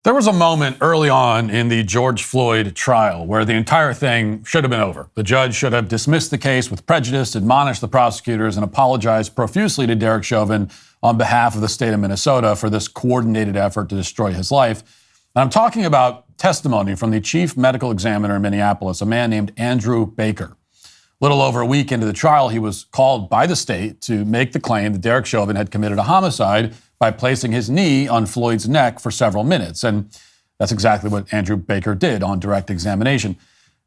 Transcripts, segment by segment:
There was a moment early on in the George Floyd trial where the entire thing should have been over. The judge should have dismissed the case with prejudice, admonished the prosecutors, and apologized profusely to Derek Chauvin on behalf of the state of Minnesota for this coordinated effort to destroy his life. And I'm talking about testimony from the chief medical examiner in Minneapolis, a man named Andrew Baker. A little over a week into the trial, he was called by the state to make the claim that Derek Chauvin had committed a homicide by placing his knee on Floyd's neck for several minutes. And that's exactly what Andrew Baker did on direct examination.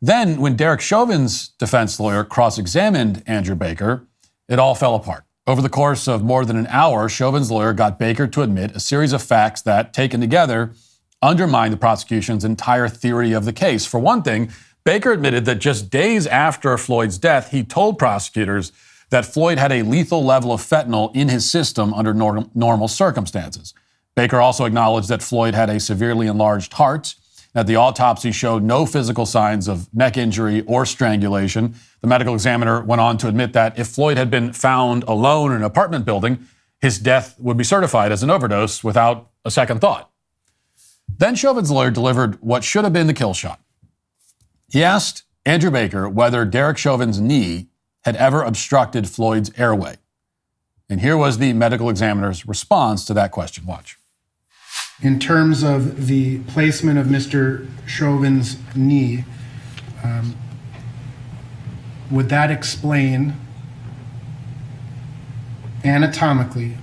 Then, when Derek Chauvin's defense lawyer cross-examined Andrew Baker, it all fell apart. Over the course of more than an hour, Chauvin's lawyer got Baker to admit a series of facts that, taken together, undermined the prosecution's entire theory of the case. For one thing, Baker admitted that just days after Floyd's death, he told prosecutors that Floyd had a lethal level of fentanyl in his system under normal circumstances. Baker also acknowledged that Floyd had a severely enlarged heart, that the autopsy showed no physical signs of neck injury or strangulation. The medical examiner went on to admit that if Floyd had been found alone in an apartment building, his death would be certified as an overdose without a second thought. Then Chauvin's lawyer delivered what should have been the kill shot. He asked Andrew Baker whether Derek Chauvin's knee had ever obstructed Floyd's airway. And here was the medical examiner's response to that question. Watch. In terms of the placement of Mr. Chauvin's knee, would that explain anatomically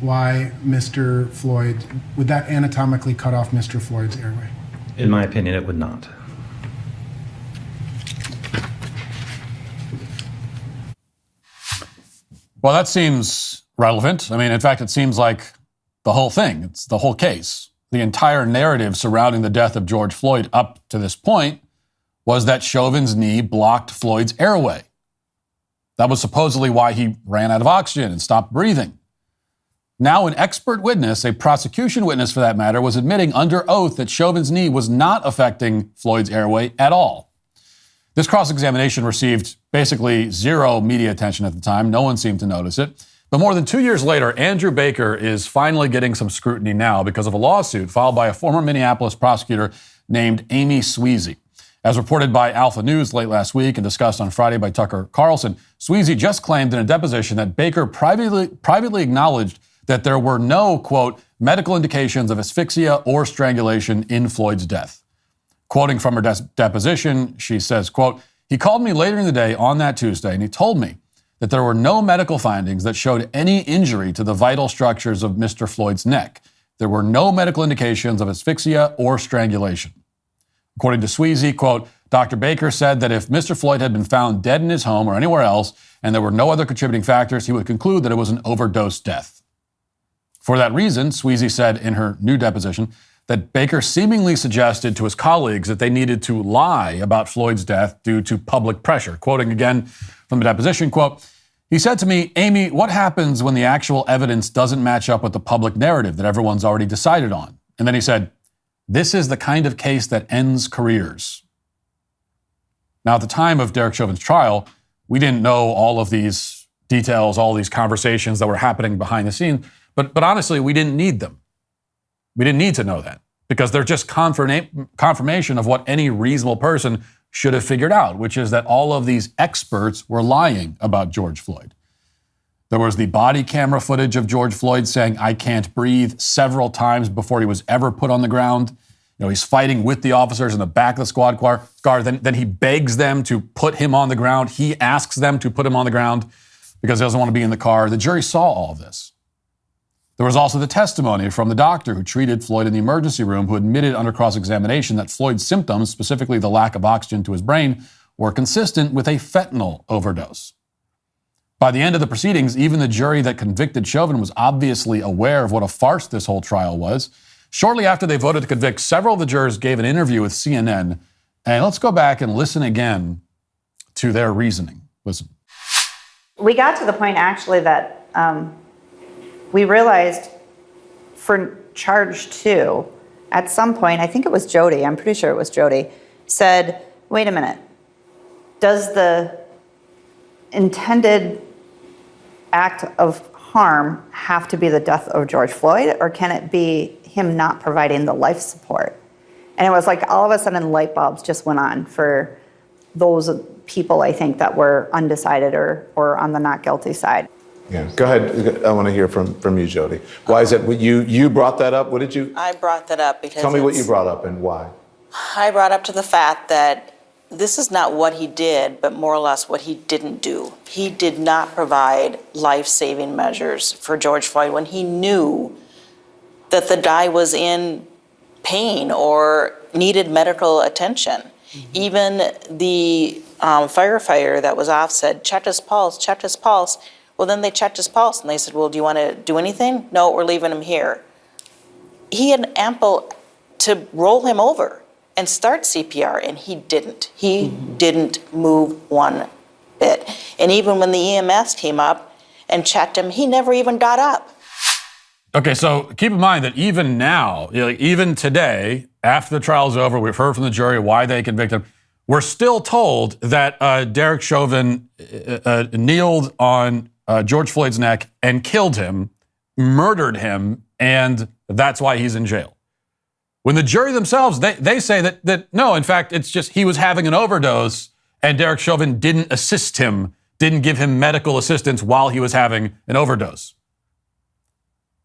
why Mr. Floyd, would that anatomically cut off Mr. Floyd's airway? In my opinion, it would not. Well, that seems relevant. I mean, in fact, it seems like the whole thing. It's the whole case. The entire narrative surrounding the death of George Floyd up to this point was that Chauvin's knee blocked Floyd's airway. That was supposedly why he ran out of oxygen and stopped breathing. Now, an expert witness, a prosecution witness for that matter, was admitting under oath that Chauvin's knee was not affecting Floyd's airway at all. This cross-examination received basically zero media attention at the time. No one seemed to notice it. But more than 2 years later, Andrew Baker is finally getting some scrutiny now because of a lawsuit filed by a former Minneapolis prosecutor named Amy Sweezy. As reported by Alpha News late last week and discussed on Friday by Tucker Carlson, Sweezy just claimed in a deposition that Baker privately acknowledged that there were no, quote, medical indications of asphyxia or strangulation in Floyd's death. Quoting from her deposition, she says, quote, "He called me later in the day on that Tuesday and he told me that there were no medical findings that showed any injury to the vital structures of Mr. Floyd's neck. There were no medical indications of asphyxia or strangulation." According to Sweezy, quote, "Dr. Baker said that if Mr. Floyd had been found dead in his home or anywhere else and there were no other contributing factors, he would conclude that it was an overdose death." For that reason, Sweezy said in her new deposition that Baker seemingly suggested to his colleagues that they needed to lie about Floyd's death due to public pressure. Quoting again from the deposition, quote, "He said to me, 'Amy, what happens when the actual evidence doesn't match up with the public narrative that everyone's already decided on?' And then he said, 'This is the kind of case that ends careers.'" Now, at the time of Derek Chauvin's trial, we didn't know all of these details, all these conversations that were happening behind the scenes, but honestly, we didn't need them. We didn't need to know that because they're just confirmation of what any reasonable person should have figured out, which is that all of these experts were lying about George Floyd. There was the body camera footage of George Floyd saying, "I can't breathe," several times before he was ever put on the ground. You know, he's fighting with the officers in the back of the squad car. Then he begs them to put him on the ground. He asks them to put him on the ground because he doesn't want to be in the car. The jury saw all of this. There was also the testimony from the doctor who treated Floyd in the emergency room, who admitted under cross-examination that Floyd's symptoms, specifically the lack of oxygen to his brain, were consistent with a fentanyl overdose. By the end of the proceedings, even the jury that convicted Chauvin was obviously aware of what a farce this whole trial was. Shortly after they voted to convict, several of the jurors gave an interview with CNN. And let's go back and listen again to their reasoning. Listen. We got to the point, actually, that we realized for charge 2, at some point, I think it was Jody, I'm pretty sure it was Jody, said, "Wait a minute, does the intended act of harm have to be the death of George Floyd, or can it be him not providing the life support. And it was like all of a sudden light bulbs just went on for those people, I think, that were undecided or on the not guilty side. Yeah, go ahead. I want to hear from you, Jody. Why is that? You brought that up? What did you? I brought that up because Tell me what you brought up and why. I brought up to the fact that this is not what he did, but more or less what he didn't do. He did not provide life-saving measures for George Floyd when he knew that the guy was in pain or needed medical attention. Mm-hmm. Even the firefighter that was off said, check his pulse, check his pulse. Well, then they checked his pulse and they said, well, do you want to do anything? No, we're leaving him here. He had ample to roll him over and start CPR, and he didn't. He didn't move one bit. And even when the EMS came up and checked him, he never even got up. Okay, so keep in mind that even now, even today, after the trial's over, we've heard from the jury why they convicted him. We're still told that Derek Chauvin kneeled on George Floyd's neck and killed him, murdered him, and that's why he's in jail. When the jury themselves, they say that no, in fact, it's just he was having an overdose and Derek Chauvin didn't assist him, didn't give him medical assistance while he was having an overdose.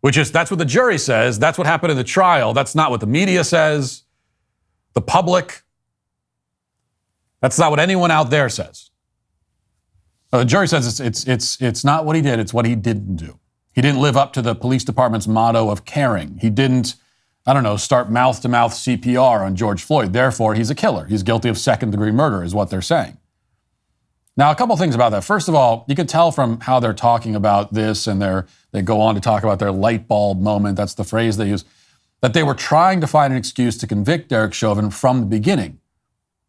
That's what the jury says. That's what happened in the trial. That's not what the media says, the public. That's not what anyone out there says. The jury says it's not what he did, it's what he didn't do. He didn't live up to the police department's motto of caring. He didn't, start mouth-to-mouth CPR on George Floyd. Therefore, he's a killer. He's guilty of second-degree murder, is what they're saying. Now, a couple things about that. First of all, you can tell from how they're talking about this, and they go on to talk about their light bulb moment, that's the phrase they use, that they were trying to find an excuse to convict Derek Chauvin from the beginning.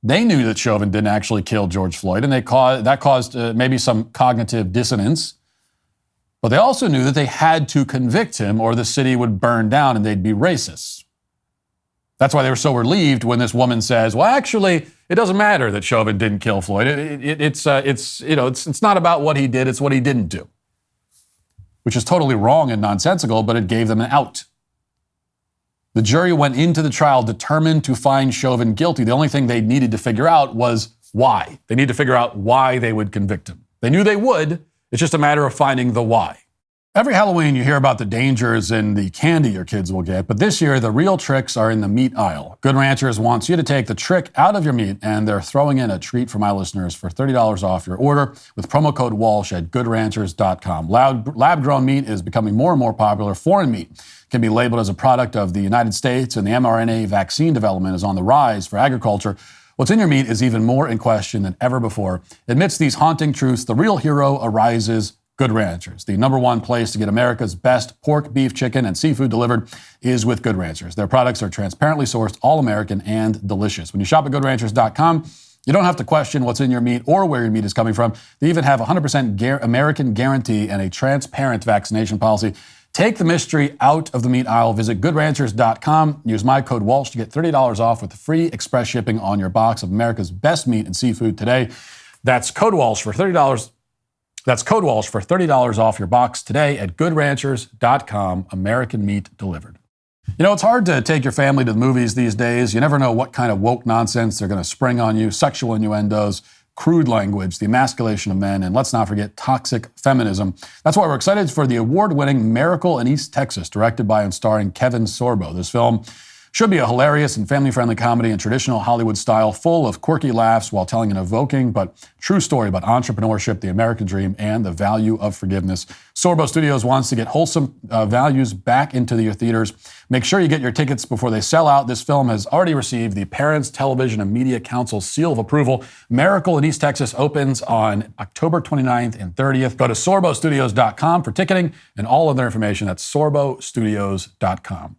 They knew that Chauvin didn't actually kill George Floyd, and that caused maybe some cognitive dissonance. But they also knew that they had to convict him or the city would burn down and they'd be racist. That's why they were so relieved when this woman says, well, actually, it doesn't matter that Chauvin didn't kill Floyd. It's not about what he did, it's what he didn't do. Which is totally wrong and nonsensical, but it gave them an out. The jury went into the trial determined to find Chauvin guilty. The only thing they needed to figure out was why. They needed to figure out why they would convict him. They knew they would. It's just a matter of finding the why. Every Halloween, you hear about the dangers in the candy your kids will get, but this year, the real tricks are in the meat aisle. Good Ranchers wants you to take the trick out of your meat, and they're throwing in a treat for my listeners for $30 off your order with promo code Walsh at goodranchers.com. Lab-grown meat is becoming more and more popular. Foreign meat can be labeled as a product of the United States, and the mRNA vaccine development is on the rise for agriculture. What's in your meat is even more in question than ever before. Amidst these haunting truths, the real hero arises. Good Ranchers. The number one place to get America's best pork, beef, chicken, and seafood delivered is with Good Ranchers. Their products are transparently sourced, all-American, and delicious. When you shop at goodranchers.com, you don't have to question what's in your meat or where your meat is coming from. They even have a 100% American guarantee and a transparent vaccination policy. Take the mystery out of the meat aisle. Visit goodranchers.com. Use my code Walsh to get $30 off with free express shipping on your box of America's best meat and seafood today. That's code Walsh for $30. That's code Walsh for $30 off your box today at goodranchers.com. American meat delivered. It's hard to take your family to the movies these days. You never know what kind of woke nonsense they're going to spring on you. Sexual innuendos, crude language, the emasculation of men, and let's not forget toxic feminism. That's why we're excited for the award-winning Miracle in East Texas, directed by and starring Kevin Sorbo. This film should be a hilarious and family-friendly comedy in traditional Hollywood style, full of quirky laughs while telling an evoking but true story about entrepreneurship, the American dream, and the value of forgiveness. Sorbo Studios wants to get wholesome values back into your theaters. Make sure you get your tickets before they sell out. This film has already received the Parents Television and Media Council's seal of approval. Miracle in East Texas opens on October 29th and 30th. Go to sorbostudios.com for ticketing and all other information. That's sorbostudios.com.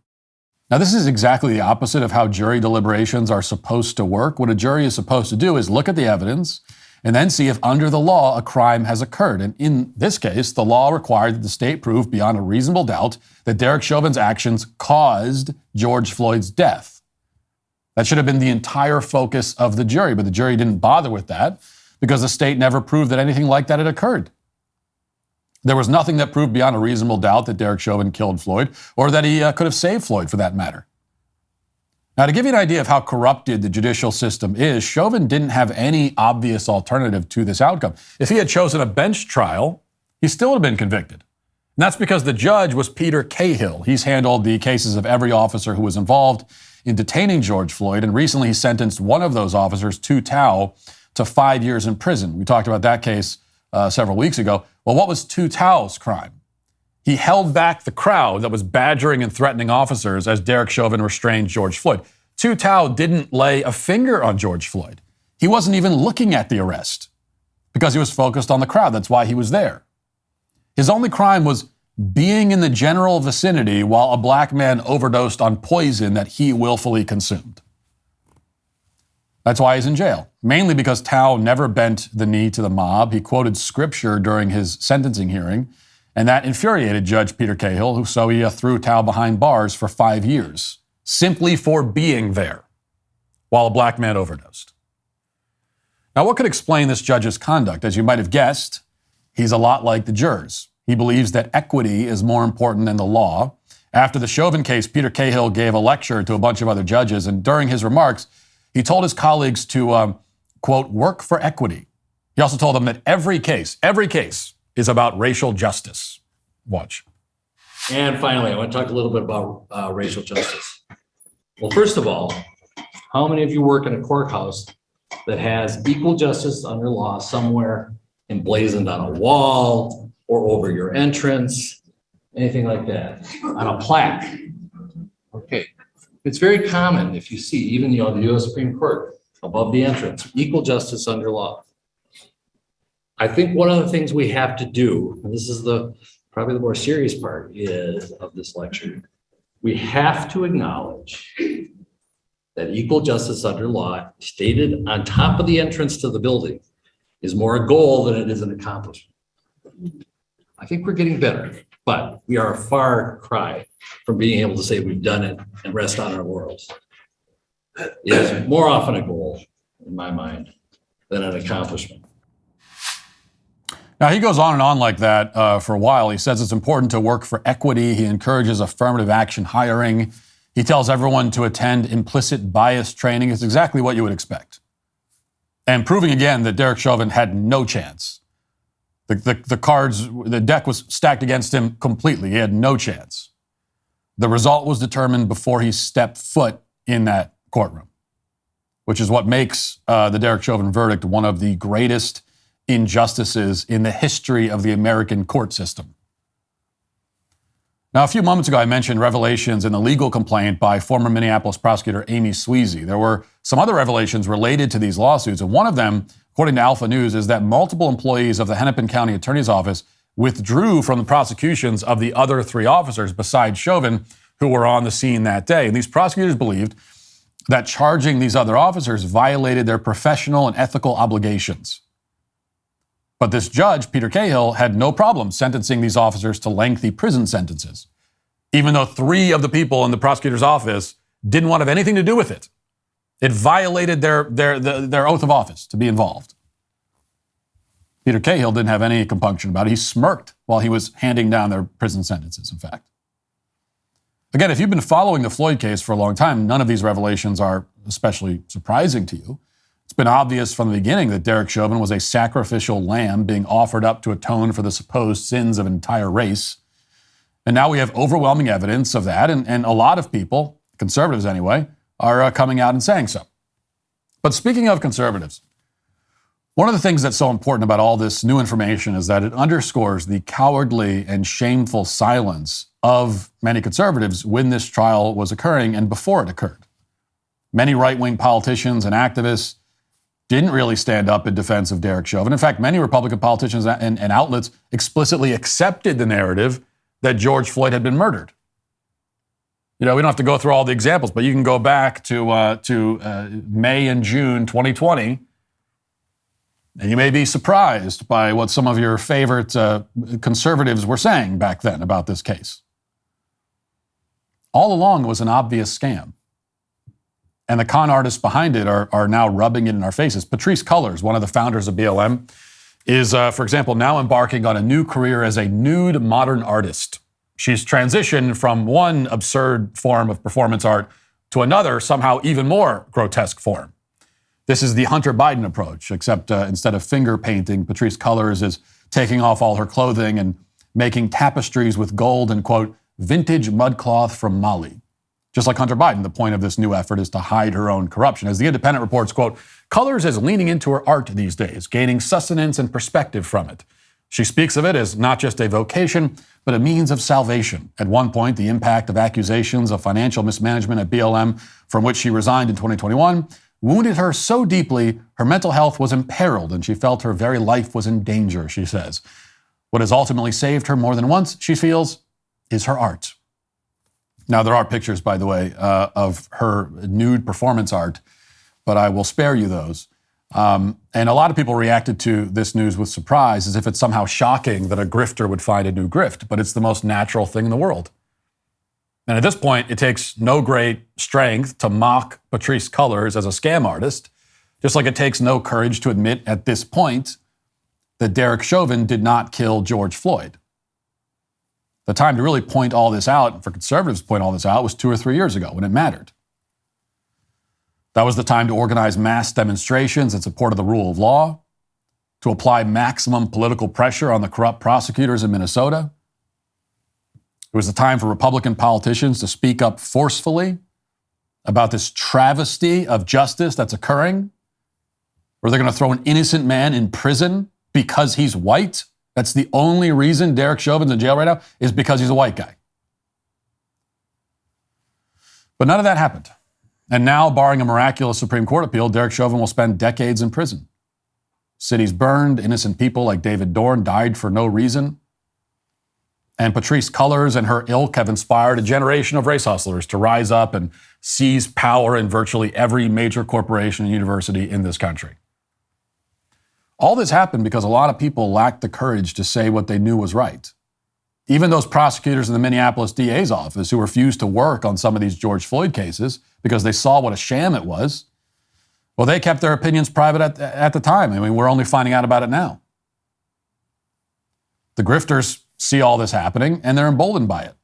Now, this is exactly the opposite of how jury deliberations are supposed to work. What a jury is supposed to do is look at the evidence and then see if under the law a crime has occurred. And in this case, the law required that the state prove beyond a reasonable doubt that Derek Chauvin's actions caused George Floyd's death. That should have been the entire focus of the jury, but the jury didn't bother with that because the state never proved that anything like that had occurred. There was nothing that proved beyond a reasonable doubt that Derek Chauvin killed Floyd, or that he could have saved Floyd for that matter. Now, to give you an idea of how corrupted the judicial system is, Chauvin didn't have any obvious alternative to this outcome. If he had chosen a bench trial, he still would have been convicted. And that's because the judge was Peter Cahill. He's handled the cases of every officer who was involved in detaining George Floyd, and recently he sentenced one of those officers, Tu Tao, to 5 years in prison. We talked about that case several weeks ago. Well, what was Tu Tao's crime? He held back the crowd that was badgering and threatening officers as Derek Chauvin restrained George Floyd. Tu Tao didn't lay a finger on George Floyd. He wasn't even looking at the arrest because he was focused on the crowd. That's why he was there. His only crime was being in the general vicinity while a black man overdosed on poison that he willfully consumed. That's why he's in jail, mainly because Tao never bent the knee to the mob. He quoted scripture during his sentencing hearing, and that infuriated Judge Peter Cahill, so he threw Tao behind bars for 5 years, simply for being there while a black man overdosed. Now, what could explain this judge's conduct? As you might have guessed, he's a lot like the jurors. He believes that equity is more important than the law. After the Chauvin case, Peter Cahill gave a lecture to a bunch of other judges, and during his remarks, he told his colleagues to, quote, work for equity. He also told them that every case is about racial justice. Watch. And finally, I want to talk a little bit about racial justice. Well, first of all, how many of you work in a courthouse that has equal justice under law somewhere emblazoned on a wall or over your entrance, anything like that, on a plaque? Okay. It's very common if you see, even the U.S. Supreme Court above the entrance, equal justice under law. I think one of the things we have to do, and this is probably the more serious part of this lecture, we have to acknowledge that equal justice under law stated on top of the entrance to the building is more a goal than it is an accomplishment. I think we're getting better, but we are a far cry from being able to say we've done it and rest on our laurels. It is more often a goal, in my mind, than an accomplishment. Now, he goes on and on like that for a while. He says it's important to work for equity. He encourages affirmative action hiring. He tells everyone to attend implicit bias training. It's exactly what you would expect. And proving again that Derek Chauvin had no chance. The deck was stacked against him completely. He had no chance. The result was determined before he stepped foot in that courtroom, which is what makes the Derek Chauvin verdict one of the greatest injustices in the history of the American court system. Now, a few moments ago, I mentioned revelations in the legal complaint by former Minneapolis prosecutor Amy Sweezy. There were some other revelations related to these lawsuits, and one of them, according to Alpha News, is that multiple employees of the Hennepin County Attorney's Office withdrew from the prosecutions of the other three officers besides Chauvin who were on the scene that day. And these prosecutors believed that charging these other officers violated their professional and ethical obligations. But this judge, Peter Cahill, had no problem sentencing these officers to lengthy prison sentences, even though three of the people in the prosecutor's office didn't want to have anything to do with it. It violated their oath of office to be involved. Peter Cahill didn't have any compunction about it. He smirked while he was handing down their prison sentences, in fact. Again, if you've been following the Floyd case for a long time, none of these revelations are especially surprising to you. It's been obvious from the beginning that Derek Chauvin was a sacrificial lamb being offered up to atone for the supposed sins of an entire race. And now we have overwhelming evidence of that, and a lot of people, conservatives anyway, are coming out and saying so. But speaking of conservatives, one of the things that's so important about all this new information is that it underscores the cowardly and shameful silence of many conservatives when this trial was occurring and before it occurred. Many right-wing politicians and activists didn't really stand up in defense of Derek Chauvin. In fact, many Republican politicians and outlets explicitly accepted the narrative that George Floyd had been murdered. You know, we don't have to go through all the examples, but you can go back to May and June 2020, and you may be surprised by what some of your favorite conservatives were saying back then about this case. All along, it was an obvious scam. And the con artists behind it are now rubbing it in our faces. Patrisse Cullors, one of the founders of BLM, is, for example, now embarking on a new career as a nude modern artist. She's transitioned from one absurd form of performance art to another, somehow even more grotesque form. This is the Hunter Biden approach, except instead of finger painting, Patrisse Cullors is taking off all her clothing and making tapestries with gold and, quote, vintage mudcloth from Mali. Just like Hunter Biden, the point of this new effort is to hide her own corruption. As The Independent reports, quote, Cullors is leaning into her art these days, gaining sustenance and perspective from it. She speaks of it as not just a vocation, but a means of salvation. At one point, the impact of accusations of financial mismanagement at BLM, from which she resigned in 2021, wounded her so deeply, her mental health was imperiled and she felt her very life was in danger, she says. What has ultimately saved her more than once, she feels, is her art. Now, there are pictures, by the way, of her nude performance art, but I will spare you those. And a lot of people reacted to this news with surprise, as if it's somehow shocking that a grifter would find a new grift, but it's the most natural thing in the world. And at this point, it takes no great strength to mock Patrisse Cullors as a scam artist, just like it takes no courage to admit at this point that Derek Chauvin did not kill George Floyd. The time to really point all this out, for conservatives to point all this out, was 2 or 3 years ago when it mattered. That was the time to organize mass demonstrations in support of the rule of law, to apply maximum political pressure on the corrupt prosecutors in Minnesota. It was the time for Republican politicians to speak up forcefully about this travesty of justice that's occurring, where they're going to throw an innocent man in prison because he's white. That's the only reason Derek Chauvin's in jail right now, is because he's a white guy. But none of that happened. And now, barring a miraculous Supreme Court appeal, Derek Chauvin will spend decades in prison. Cities burned, innocent people like David Dorn died for no reason. And Patrisse Cullors and her ilk have inspired a generation of race hustlers to rise up and seize power in virtually every major corporation and university in this country. All this happened because a lot of people lacked the courage to say what they knew was right. Even those prosecutors in the Minneapolis DA's office who refused to work on some of these George Floyd cases because they saw what a sham it was, well, they kept their opinions private at the time. I mean, we're only finding out about it now. The grifters see all this happening and they're emboldened by it.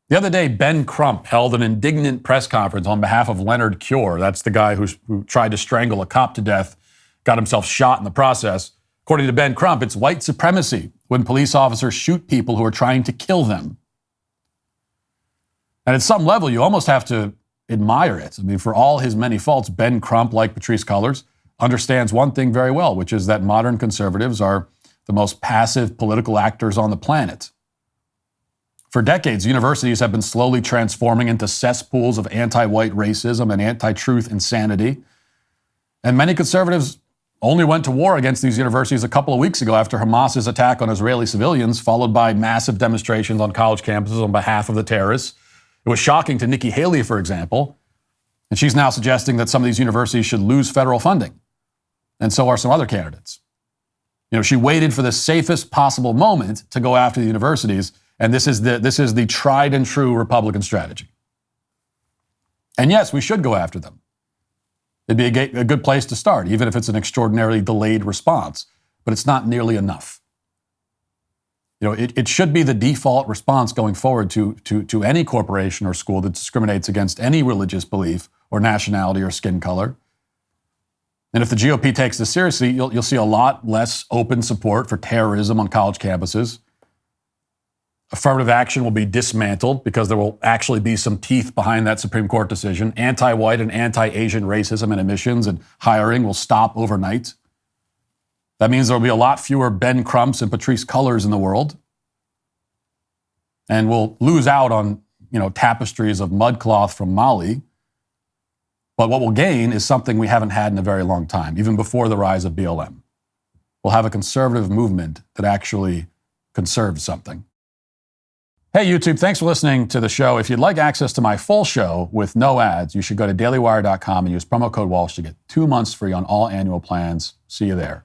The other day, Ben Crump held an indignant press conference on behalf of Leonard Cure. That's the guy who tried to strangle a cop to death, got himself shot in the process. According to Ben Crump, it's white supremacy when police officers shoot people who are trying to kill them. And at some level, you almost have to admire it. I mean, for all his many faults, Ben Crump, like Patrisse Cullors, understands one thing very well, which is that modern conservatives are the most passive political actors on the planet. For decades, universities have been slowly transforming into cesspools of anti-white racism and anti-truth insanity. And many conservatives only went to war against these universities a couple of weeks ago after Hamas's attack on Israeli civilians, followed by massive demonstrations on college campuses on behalf of the terrorists. It was shocking to Nikki Haley, for example, and she's now suggesting that some of these universities should lose federal funding. And so are some other candidates. You know, she waited for the safest possible moment to go after the universities, and this is the tried and true Republican strategy. And yes, we should go after them. It'd be a good place to start, even if it's an extraordinarily delayed response, but it's not nearly enough. You know, it should be the default response going forward to any corporation or school that discriminates against any religious belief or nationality or skin color. And if the GOP takes this seriously, you'll see a lot less open support for terrorism on college campuses. Affirmative action will be dismantled because there will actually be some teeth behind that Supreme Court decision. Anti-white and anti-Asian racism and admissions and hiring will stop overnight. That means there will be a lot fewer Ben Crumps and Patrisse Cullors in the world. And we'll lose out on, tapestries of mudcloth from Mali. But what we'll gain is something we haven't had in a very long time, even before the rise of BLM. We'll have a conservative movement that actually conserves something. Hey, YouTube, thanks for listening to the show. If you'd like access to my full show with no ads, you should go to dailywire.com and use promo code Walsh to get 2 months free on all annual plans. See you there.